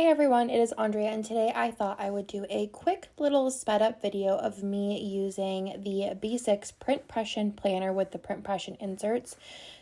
Hey everyone, it is Andrea, and today I thought I would do a quick little sped up video of me using the B6 print pression planner with the print pression inserts.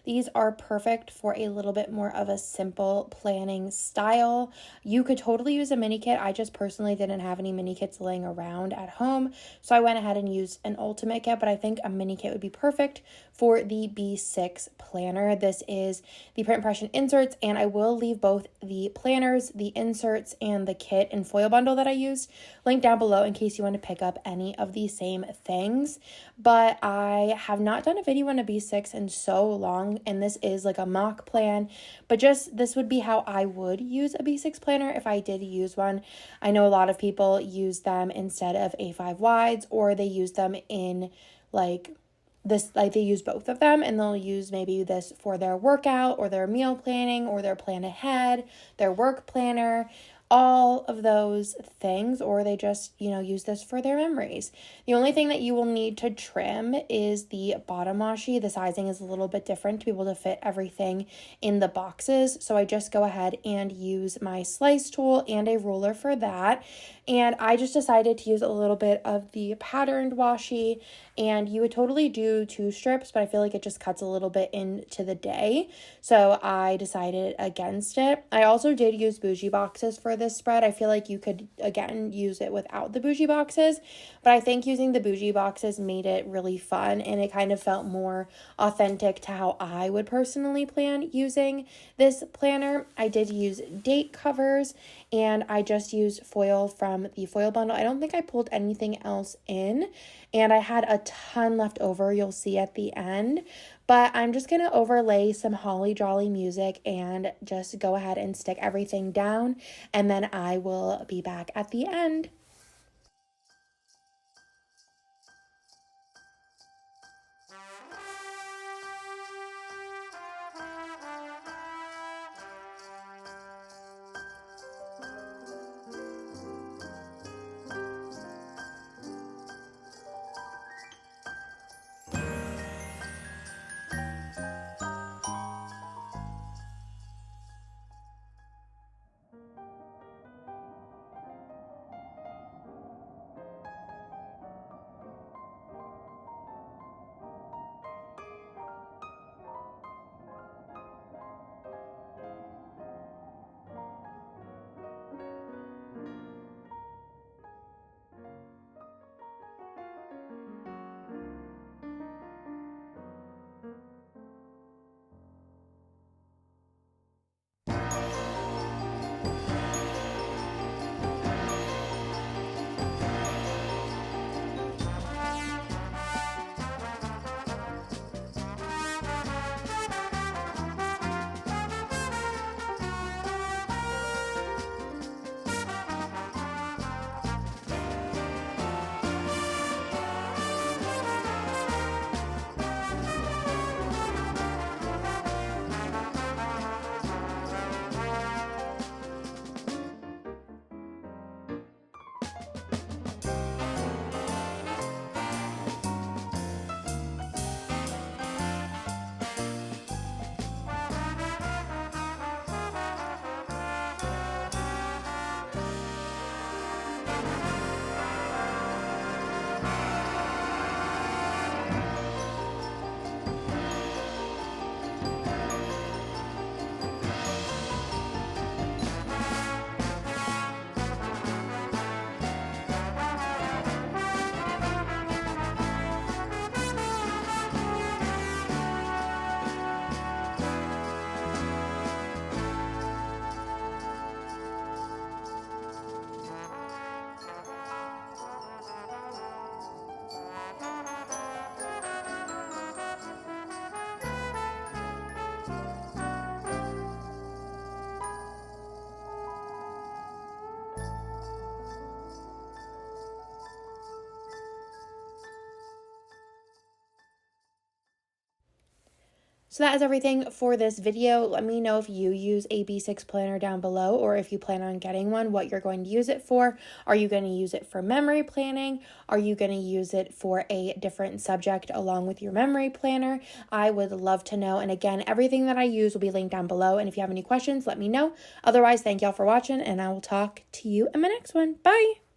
These are perfect for a little bit more of a simple planning style. You could totally use a mini kit. I just personally didn't have any mini kits laying around at home, so I went ahead and used an ultimate kit, but I think a mini kit would be perfect for the B6 planner. This is the print pression inserts, and I will leave both the planners, the inserts, and the kit and foil bundle that I used linked down below in case you want to pick up any of the same things. But I have not done a video on a B6 in so long, and this is like a mock plan, but just this would be how I would use a B6 planner if I did use one. I know a lot of people use them instead of A5 wides, or they use them in like they use both of them, and they'll use maybe this for their workout or their meal planning or their plan ahead, their work planner, all of those things, or they just, use this for their memories. The only thing that you will need to trim is the bottom washi. The sizing is a little bit different to be able to fit everything in the boxes. So I just go ahead and use my slice tool and a ruler for that. And I just decided to use a little bit of the patterned washi, and you would totally do 2 strips, but I feel like it just cuts a little bit into the day. So I decided against it. I also did use bougie boxes for this spread. I feel like you could, again, use it without the bougie boxes, but I think using the bougie boxes made it really fun, and it kind of felt more authentic to how I would personally plan using this planner. I did use date covers, and I just used foil from the foil bundle. I don't think I pulled anything else in, and I had a ton left over, you'll see at the end. But I'm just going to overlay some holly jolly music and just go ahead and stick everything down, and then I will be back at the end. So that is everything for this video. Let me know if you use a B6 planner down below, or if you plan on getting one, what you're going to use it for. Are you going to use it for memory planning? Are you going to use it for a different subject along with your memory planner? I would love to know. And again, everything that I use will be linked down below. And if you have any questions, let me know. Otherwise, thank y'all for watching, and I will talk to you in my next one. Bye!